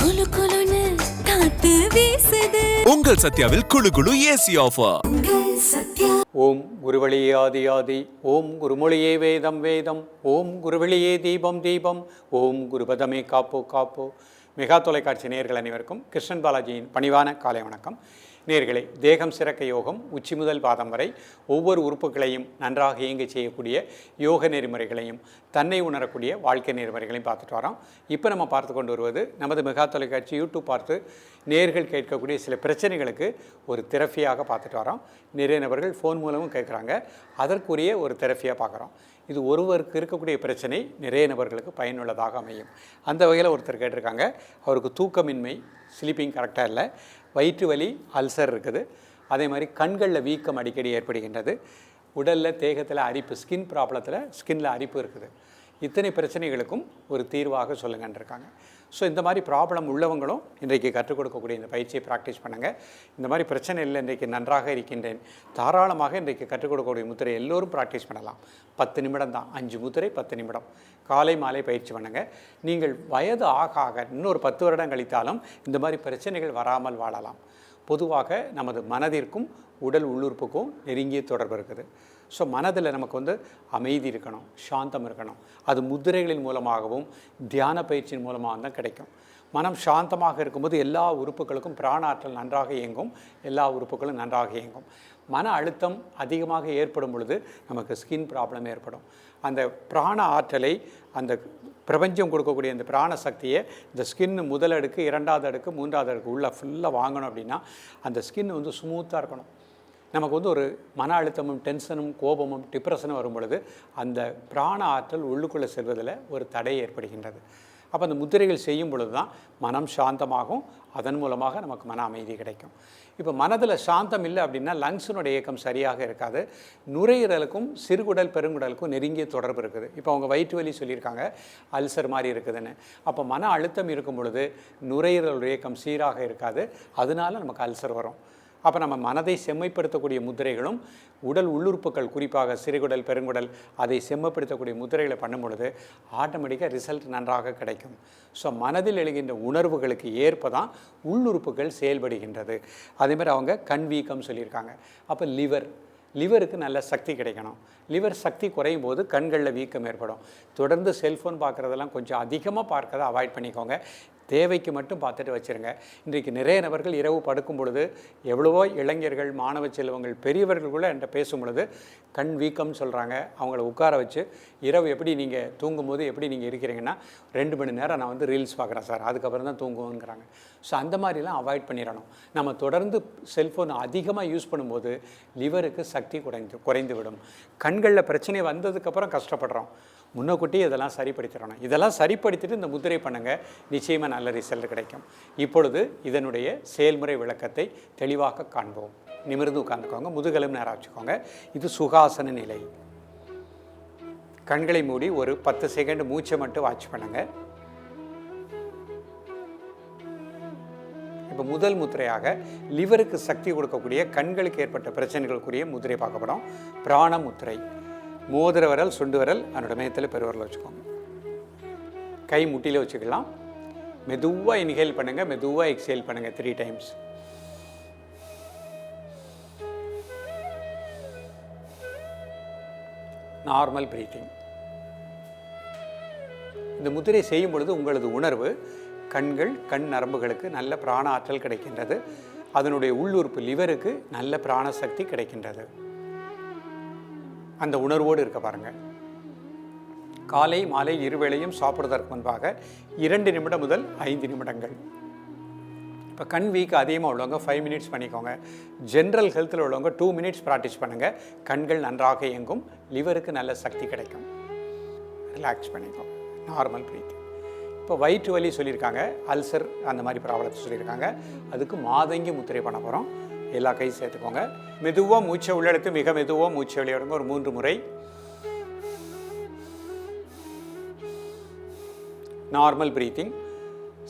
குளு குளுன்னு காத்து வீசுது. உங்கள் சத்யாவில் குளு குளு ஏசி ஆஃபர். ஓம் குருவழியே ஆதி ஆதி, ஓம் குருமொழியே வேதம் வேதம், ஓம் குருவழியே தீபம் தீபம், ஓம் குருபதமே காப்போ காப்போ. மெகா தொலைக்காட்சி நேயர்கள் அனைவருக்கும் கிருஷ்ணன் பாலாஜியின் பணிவான காலை வணக்கம். நேயர்களே, தேகம் சிறக்க யோகம் உச்சி முதல் பாதம் வரை ஒவ்வொரு உறுப்புகளையும் நன்றாக இயங்க செய்யக்கூடிய யோக நெறிமுறைகளையும் தன்னை உணரக்கூடிய வாழ்க்கை நெறிமுறைகளையும் பார்த்துட்டு வரோம். இப்போ நம்ம பார்த்து கொண்டு வருவது நமது மெகா தொலைக்காட்சி யூடியூப் பார்த்து நேயர்கள் கேட்கக்கூடிய சில பிரச்சனைகளுக்கு ஒரு தெரப்பியாக பார்த்துட்டு வரோம். நிறைய நபர்கள் ஃபோன் மூலமும் கேட்குறாங்க, அதற்குரிய ஒரு தெரப்பியாக பார்க்குறோம். இது ஒருவருக்கு இருக்கக்கூடிய பிரச்சனை நிறைய நபர்களுக்கு பயனுள்ளதாக அமையும். அந்த வகையில் ஒருத்தர் கேட்டிருக்காங்க, அவருக்கு தூக்கமின்மை, ஸ்லீப்பிங் கரெக்டாக இல்லை, வயிற்று வலி, அல்சர் இருக்குது, அதே மாதிரி கண்களில் வீக்கம் அடிக்கடி ஏற்படுகின்றது, உடலில் தேகத்தில் அரிப்பு, ஸ்கின் ப்ராப்ளத்தில் ஸ்கின்னில் அரிப்பு இருக்குது. இத்தனை பிரச்சனைகளுக்கும் ஒரு தீர்வாக சொல்லுங்கன்னு இருக்காங்க. ஸோ இந்த மாதிரி ப்ராப்ளம் உள்ளவங்களும் இன்றைக்கு கற்றுக் கொடுக்கக்கூடிய இந்த பயிற்சியை ப்ராக்டிஸ் பண்ணுங்கள். இந்த மாதிரி பிரச்சனை இல்லை, இன்றைக்கு நன்றாக இருக்கின்றேன், தாராளமாக இன்றைக்கு கற்றுக் கொடுக்கக்கூடிய முத்திரை எல்லோரும் ப்ராக்டிஸ் பண்ணலாம். 10 நிமிடம் தான், 5 முத்திரை 10 நிமிடம், காலை மாலை பயிற்சி பண்ணுங்கள். நீங்கள் வயது ஆக ஆக இன்னொரு 10 வருடம் கழித்தாலும் இந்த மாதிரி பிரச்சனைகள் வராமல் வாழலாம். பொதுவாக நமது மனதிற்கும் உடல் உள்ளுறுப்புக்கும் நெருங்கிய தொடர்பு இருக்குது. ஸோ மனதில் நமக்கு அமைதி இருக்கணும், சாந்தம் இருக்கணும். அது முத்திரைகளின் மூலமாகவும் தியான பயிற்சியின் மூலமாக தான் கிடைக்கும். மனம் சாந்தமாக இருக்கும்போது எல்லா உறுப்புகளுக்கும் பிராண ஆற்றல் நன்றாக இயங்கும், எல்லா உறுப்புகளும் நன்றாக இயங்கும். மன அழுத்தம் அதிகமாக ஏற்படும் பொழுது நமக்கு ஸ்கின் ப்ராப்ளம் ஏற்படும். அந்த பிராண ஆற்றலை, அந்த பிரபஞ்சம் கொடுக்கக்கூடிய அந்த பிராண சக்தியை இந்த ஸ்கின் முதல் அடுக்கு, 2வது அடுக்கு, 3வது அடுக்கு உள்ள ஃபுல்லாக வாங்கணும் அப்படின்னா அந்த ஸ்கின் ஸ்மூத்தாக இருக்கணும். நமக்கு ஒரு மன அழுத்தமும் டென்ஷனும் கோபமும் டிப்ரெஷனும் வரும் பொழுது அந்த பிராண ஆற்றல் உள்ளுக்குள்ளே செல்வதில் ஒரு தடை ஏற்படுகின்றது. அப்போ அந்த முத்திரைகள் செய்யும் பொழுது தான் மனம் சாந்தமாகும், அதன் மூலமாக நமக்கு மன அமைதி கிடைக்கும். இப்போ மனதில் சாந்தம் இல்லை அப்படின்னா லங்ஸினுடைய இயக்கம் சரியாக இருக்காது. நுரையீரலுக்கும் சிறுகுடல் பெருங்குடலுக்கும் நெருங்கிய தொடர்பு இருக்குது. இப்போ அவங்க வயிற்று வலி சொல்லியிருக்காங்க, அல்சர் மாதிரி இருக்குதுன்னு. அப்போ மன அழுத்தம் இருக்கும் பொழுது நுரையீரல் இயக்கம் சீராக இருக்காது, அதனால நமக்கு அல்சர் வரும். அப்போ நம்ம மனதை செம்மைப்படுத்தக்கூடிய முத்திரைகளும் உடல் உள்ளுறுப்புகள், குறிப்பாக சிறுகுடல் பெருங்குடல், அதை செம்மைப்படுத்தக்கூடிய முத்திரைகளை பண்ணும் பொழுது ஆட்டோமேட்டிக்காக ரிசல்ட் நன்றாக கிடைக்கும். ஸோ மனதில் எழுகின்ற உணர்வுகளுக்கு ஏற்ப தான் உள்ளுறுப்புகள் செயல்படுகின்றது. அதேமாதிரி அவங்க கண் வீக்கம் சொல்லியிருக்காங்க. அப்போ லிவருக்கு நல்ல சக்தி கிடைக்கணும். லிவர் சக்தி குறையும் போது கண்களில் வீக்கம் ஏற்படும். தொடர்ந்து செல்ஃபோன் பார்க்குறதெல்லாம் கொஞ்சம் அதிகமாக பார்க்கறத அவாய்ட் பண்ணிக்கோங்க. தேவைக்கு மட்டும் பார்த்துட்டு வச்சுருங்க. இன்றைக்கு நிறைய நபர்கள் இரவு படுக்கும் பொழுது, எவ்வளவோ இளைஞர்கள், மாணவ செல்வங்கள், பெரியவர்கள் கூட என்கிட்ட பேசும் பொழுது கண் வீக்கம்னு சொல்கிறாங்க. அவங்கள உட்கார வச்சு இரவு எப்படி நீங்கள் தூங்கும்போது எப்படி நீங்கள் இருக்கிறீங்கன்னா, 2 மணி நேரம் நான் ரீல்ஸ் பார்க்குறேன் சார், அதுக்கப்புறம் தான் தூங்குவோங்கிறாங்க. ஸோ அந்த மாதிரிலாம் அவாய்ட் பண்ணிடணும். நம்ம தொடர்ந்து செல்ஃபோன் அதிகமாக யூஸ் பண்ணும்போது லிவருக்கு சக்தி குறைந்து விடும். கண்களில் பிரச்சனை வந்ததுக்கப்புறம் கஷ்டப்படுறோம், முன்னக்கூட்டி இதெல்லாம் சரிப்படுத்திடணும். இதெல்லாம் சரிப்படுத்திட்டு இந்த முத்திரை பண்ணுங்கள், நிச்சயமாக நல்ல ரிசல்ட் கிடைக்கும். இப்பொழுது இதனுடைய செயல்முறை விளக்கத்தை தெளிவாக காண்போம். நிமிர்ந்து உட்காந்துக்கோங்க, முதுகெலும் நேராக வச்சுக்கோங்க. இது சுகாசன நிலை. கண்களை மூடி ஒரு 10 செகண்ட் மூச்சை மட்டும் வாட்ச் பண்ணுங்கள். இப்போ முதல் முத்திரையாக லிவருக்கு சக்தி கொடுக்கக்கூடிய கண்களுக்கு ஏற்பட்ட பிரச்சனைகளுக்குரிய முத்திரை பார்க்கப்படும். பிராண முத்திரை. மோதிர விரல், சுண்டு விரல் அதனோட மையத்தில் பெருவரில் வச்சுக்கோங்க. கை முட்டியில் வச்சுக்கலாம். மெதுவாக இன்ஹேல் பண்ணுங்கள், மெதுவாக எக்ஸேல் பண்ணுங்கள் 3 டைம்ஸ். Normal breathing. இந்த முத்திரை செய்யும் பொழுது உங்களது உணர்வு கண்கள், கண் நரம்புகளுக்கு நல்ல பிராண ஆற்றல் கிடைக்கின்றது. அதனுடைய உள்ளுறுப்பு லிவருக்கு நல்ல பிராண சக்தி கிடைக்கின்றது. அந்த உணர்வோடு இருக்க பாருங்கள். காலை மாலை இருவேளையும் சாப்பிடுவதற்கு முன்பாக 2 நிமிடம் முதல் 5 நிமிடங்கள். இப்போ கண் வீக் அதிகமாக உள்ளவங்க 5 மினிட்ஸ் பண்ணிக்கோங்க. ஜென்ரல் ஹெல்த்தில் உள்ளவங்க 2 மினிட்ஸ் ப்ராக்டிஸ் பண்ணுங்கள். கண்கள் நன்றாக இயங்கும், லிவருக்கு நல்ல சக்தி கிடைக்கும். ரிலாக்ஸ் பண்ணிக்கோங்க. Normal breathing. இப்போ வயிற்று வலி சொல்லியிருக்காங்க, அல்சர் அந்த மாதிரி ப்ராப்ளத்தை சொல்லியிருக்காங்க. அதுக்கு மாதங்கி முத்திரை பண்ண போகிறோம். எல்லா கையும் சேர்த்துக்கோங்க. மெதுவாக மூச்சை உள்ளெடுத்து மிக மெதுவாக மூச்சை வெளியிடுங்க. ஒரு 3 முறை. Normal breathing.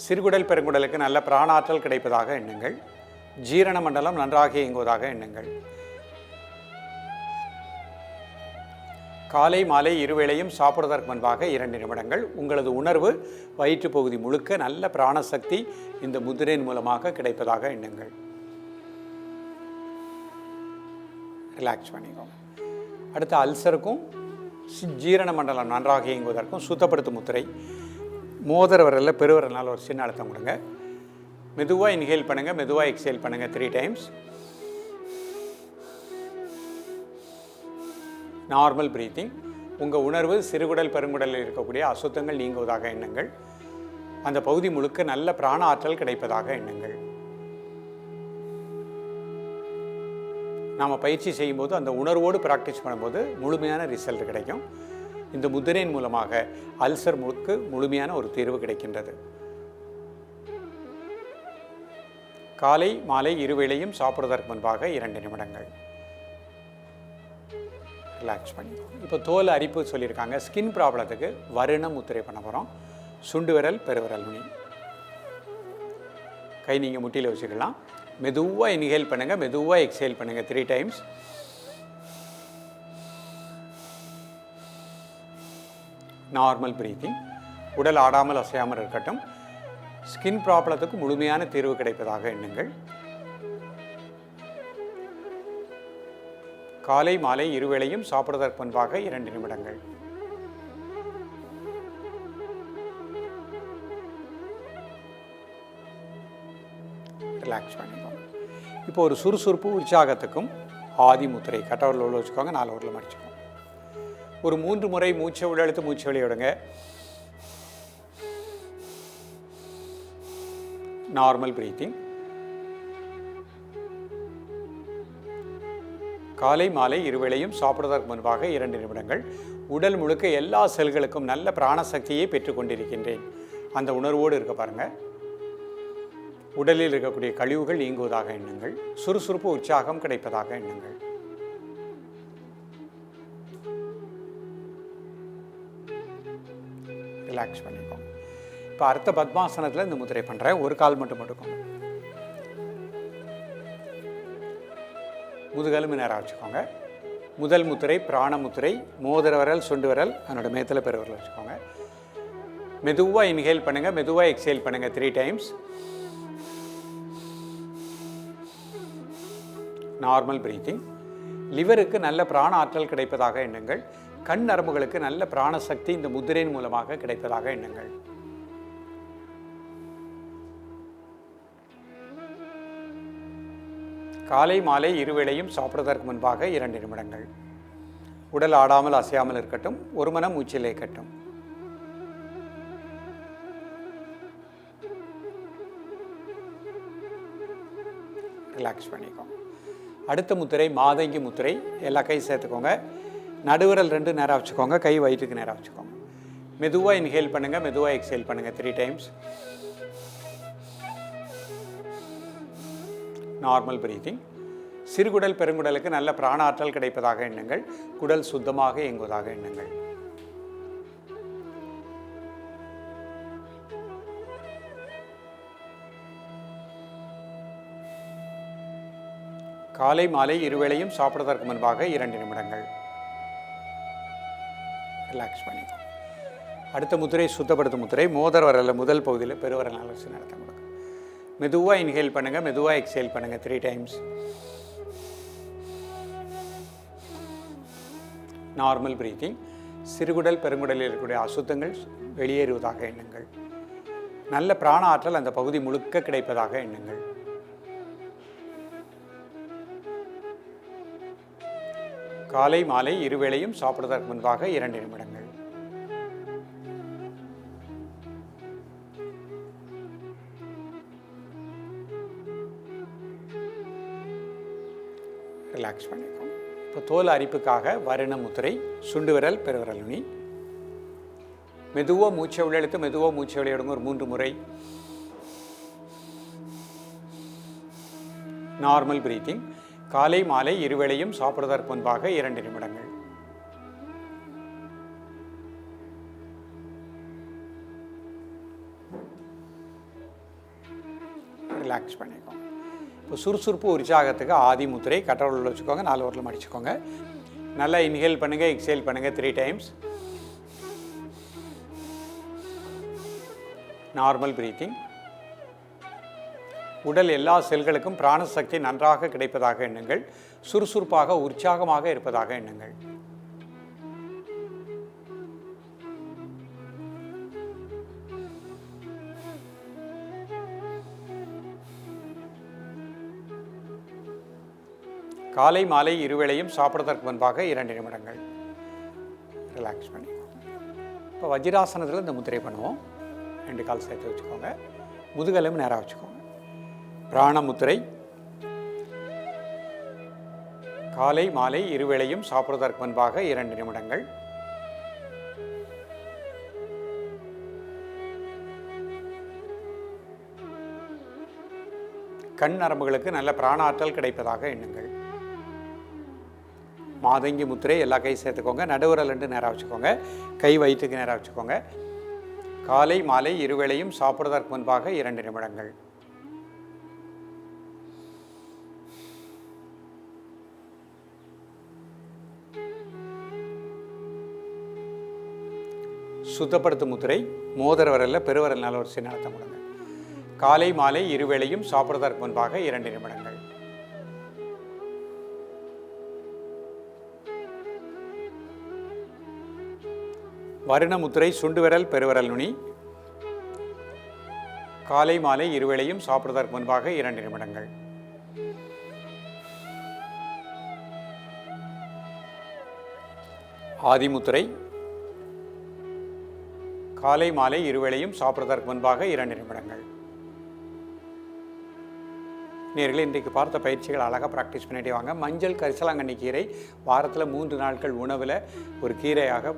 சிறுகுடல் பெருங்குடலுக்கு நல்ல பிராணாற்றல் கிடைப்பதாக எண்ணுங்கள். ஜீரண மண்டலம் நன்றாக இயங்குவதாக எண்ணுங்கள். காலை மாலை இருவேளையும் சாப்பிடுவதற்கு முன்பாக 2 நிமிடங்கள். உங்களது உணர்வு வயிற்று பகுதி முழுக்க நல்ல பிராணசக்தி இந்த முதிரையின் மூலமாக கிடைப்பதாக எண்ணுங்கள். ரிலாக்ஸ் பண்ணிக்கோங்க. அடுத்து அல்சருக்கும் ஜீரண மண்டலம் நன்றாக இயங்குவதற்கும் சுத்தப்படுத்தும் முத்திரை. மோதிர விரலில் பெருவிரல்னால ஒரு சின்ன அழுத்தம் கொடுங்க. மெதுவாக இன்ஹேல் பண்ணுங்கள், மெதுவாக எக்ஸேல் பண்ணுங்கள் 3 டைம்ஸ். Normal breathing. உங்கள் உணர்வு சிறுகுடல் பெருங்குடலில் இருக்கக்கூடிய அசுத்தங்கள் நீங்குவதாக எண்ணுங்கள். அந்த பகுதி முழுக்க நல்ல பிராண ஆற்றல் கிடைப்பதாக எண்ணுங்கள். நாம் பயிற்சி செய்யும்போது அந்த உணர்வோடு ப்ராக்டிஸ் பண்ணும்போது முழுமையான ரிசல்ட் கிடைக்கும். இந்த முதிரையின் மூலமாக அல்சர் முழுமையான ஒரு தீர்வு கிடைக்கின்றது. காலை மாலை இருவேளையும் சாப்பிடுவதற்கு முன்பாக 2 நிமிடங்கள். ரிலாக்ஸ் பண்ணிக்கோங்க. இப்போ தோல் அரிப்பு சொல்லியிருக்காங்க. ஸ்கின் ப்ராப்ளத்துக்கு வருண முத்திரை பண்ண போகிறோம். சுண்டு விரல் பெருவிரல் நுனி. கை நீங்கள் முட்டியில் வச்சுக்கலாம். மெதுவாக இன்ஹேல் பண்ணுங்கள், மெதுவாக எக்ஸேல் பண்ணுங்கள் 3 டைம்ஸ். Normal breathing. உடல் ஆடாமல் அசையாமல் இருக்கட்டும். ஸ்கின் ப்ராப்ளத்துக்கு முழுமையான தீர்வு கிடைப்பதாக எண்ணுங்கள். காலை மாலை இருவேளையும் சாப்பிடுவதற்கு முன்பாக 2 நிமிடங்கள். ரிலாக்ஸ் பண்ணிக்கோங்க. இப்போ ஒரு சுறுசுறுப்பு உற்சாகத்துக்கும் ஆதி முத்திரை கட்டவரில் உள்ள வச்சுக்கோங்க, 4 ஊரில் மடிச்சுக்கோங்க. ஒரு 3 முறை மூச்சை உள்ளெழுத்து மூச்சை வெளியே விடுங்க. Normal breathing. காலை மாலை இருவேளையும் சாப்பிடுவதற்கு முன்பாக 2 நிமிடங்கள். உடல் முழுக்க எல்லா செல்களுக்கும் நல்ல பிராணசக்தியை பெற்றுக்கொண்டிருக்கின்றேன். அந்த உணர்வோடு இருக்க பாருங்கள். உடலில் இருக்கக்கூடிய கழிவுகள் நீங்குவதாக எண்ணுங்கள். சுறுசுறுப்பு உற்சாகம் கிடைப்பதாக எண்ணுங்கள். ரிலாக்ஸ் பண்ணிக்கோங்க. இப்போ அர்த்த பத்மாசனத்தில் இந்த முத்திரை பண்ணுறேன். ஒரு கால் மட்டும் எடுக்கணும். முதுகெலும்பு நேராக வச்சுக்கோங்க. முதல் முத்திரை பிராண முத்திரை. மோதிர விரல் சுண்டு விரல் அதனோட மேத்தில் பெருவிரல் வச்சுக்கோங்க. மெதுவாக இன்ஹேல் பண்ணுங்கள், மெதுவாக எக்ஸேல் பண்ணுங்கள் 3 டைம்ஸ். Normal breathing. லிவருக்கு நல்ல பிராண ஆற்றல் கிடைப்பதாக எண்ணுங்கள். கண் நரம்புகளுக்கு நல்ல பிராணசக்தி இந்த முத்திரையின் மூலமாக கிடைப்பதாக எண்ணுங்கள். காலை மாலை இருவேளையும் சாப்பிடுவதற்கு முன்பாக 2 நிமிடங்கள். உடல் ஆடாமல் அசையாமல் இருக்கட்டும். ஒரு மனம் மூச்சிலே கட்டும். ரிலாக்ஸ் பண்ணிக்கோங்க. அடுத்த முத்திரை மாதங்கி முத்திரை. எல்லா கை சேர்த்துக்கோங்க. நடுவிரல் 2 நேராக வச்சுக்கோங்க. கை வயிற்றுக்கு நேராக வச்சுக்கோங்க. மெதுவாக இன்ஹேல் பண்ணுங்கள், மெதுவாக எக்ஸேல் பண்ணுங்கள் 3 டைம்ஸ். Normal breathing. சிறுகுடல் பெருங்குடலுக்கு நல்ல பிராண ஆற்றல் கிடைப்பதாக எண்ணுங்கள். குடல் சுத்தமாக இயங்குவதாக எண்ணுங்கள். காலை மாலை இருவேளையும் சாப்பிடுவதற்கு முன்பாக 2 நிமிடங்கள். ரிலாக்ஸ் பண்ணிக்கோ. அடுத்த முத்திரை சுத்தப்படுத்தும் முத்திரை. மோதிர விரலில் முதல் பகுதியில் பெருவிரல் வச்சு நடத்த கொடுங்க. மெதுவாக இன்ஹேல் பண்ணுங்கள், மெதுவாக எக்ஸேல் பண்ணுங்கள் 3 டைம்ஸ். Normal breathing. சிறுகுடல் பெருங்குடலில் இருக்கக்கூடிய அசுத்தங்கள் வெளியேறுவதாக எண்ணுங்கள். நல்ல பிராண ஆற்றல் அந்த பகுதி முழுக்க கிடைப்பதாக எண்ணுங்கள். காலை மாலை இருவேளையும் சாப்பிடுவதற்கு முன்பாக 2 நிமிடங்கள். ரிலாக்ஸ் பண்ணிக்கோங்க. இப்போ தோல் அரிப்புக்காக வருண முத்திரை. சுண்டு விரல் பெருவிரல் நுனி. மெதுவாக மூச்சை உள்ளெழுத்து மெதுவாக மூச்சை வெளியிடுங்க ஒரு 3 முறை. Normal breathing. காலை மாலை இருவேளையும் சாப்பிடுவதற்கு முன்பாக 2 நிமிடங்கள். ரிலாக்ஸ் பண்ணிக்கோங்க. இப்போ சுறுசுறுப்பு உற்சாகத்துக்கு ஆதி முத்திரை. கட்டவரில் வச்சுக்கோங்க, 4 ஊரில் மடிச்சுக்கோங்க. நல்லா இன்ஹேல் பண்ணுங்கள், எக்ஸேல் பண்ணுங்கள் 3 டைம்ஸ். Normal breathing. உடல் எல்லா செல்களுக்கும் பிராணசக்தி நன்றாக கிடைப்பதாக எண்ணுங்கள். சுறுசுறுப்பாக உற்சாகமாக இருப்பதாக எண்ணுங்கள். காலை மாலை இருவேளையும் சாப்பிட்றதற்கு முன்பாக 2 நிமிடங்கள் ரிலாக்ஸ் பண்ணிக்கோங்க. இப்போ வஜ்ராசனத்தில் இந்த முத்திரை பண்ணுவோம். 2 கால் சேர்த்து வச்சுக்கோங்க. முதுகெலும்பு நேராக வச்சுக்கோங்க. பிராண முத்திரை. காலை மாலை இருவேளையும் சாப்பிடுவதற்கு முன்பாக 2 நிமிடங்கள். கண் நரம்புகளுக்கு நல்ல பிராண ஆற்றல் கிடைப்பதாக எண்ணுங்கள். மாதங்கி முத்திரை. எல்லா கை சேர்த்துக்கோங்க. நடுவரல் 2 நேராக வச்சுக்கோங்க. கை வயிற்றுக்கு நேராக வச்சுக்கோங்க. காலை மாலை இருவேளையும் சாப்பிடுவதற்கு முன்பாக 2 நிமிடங்கள். சுத்தப்படுத்தும் முத்திரை. மோதிர விரலில் பெருவரல் நல்ல ஒரு சின்ன அழுத்தம் கொடுங்க. காலை மாலை இருவேளையும் சாப்பிடுவதற்கு முன்பாக 2 நிமிடங்கள். வருண முத்திரை. சுண்டு விரல் பெருவரல் நுனி. காலை மாலை இருவேளையும் சாப்பிடுவதற்கு முன்பாக 2 நிமிடங்கள். ஆதிமுத்திரை. காலை மாலை இருவேளையும் சாப்பிடுவதற்கு முன்பாக 2 நிமிடங்கள். நேர்களே, இன்றைக்கு பார்த்த பயிற்சிகள் அழகாக ப்ராக்டிஸ் பண்ணிட்டே வாங்க. மஞ்சள் கரிசலாங்கண்ணி கீரை வாரத்தில் 3 நாட்கள் உணவில் ஒரு கீரையாக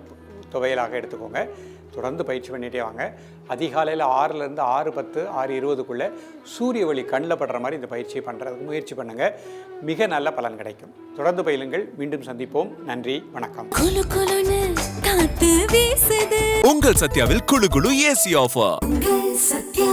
துவையலாக எடுத்துக்கோங்க. தொடர்ந்து பயிற்சி பண்ணிகிட்டே வாங்க. அதிகாலையில் 6லேருந்து 6:10 6:20க்குள்ளே சூரிய ஒளி கண்ணில் படுற மாதிரி இந்த பயிற்சியை பண்ணுறதுக்கு முயற்சி பண்ணுங்கள். மிக நல்ல பலன் கிடைக்கும். தொடர்ந்து பயிலுங்கள். மீண்டும் சந்திப்போம். நன்றி, வணக்கம். காத்து வீசுது. உங்கள் சத்யாவில் குளு குளு ஏசி ஆஃபர். சத்யா.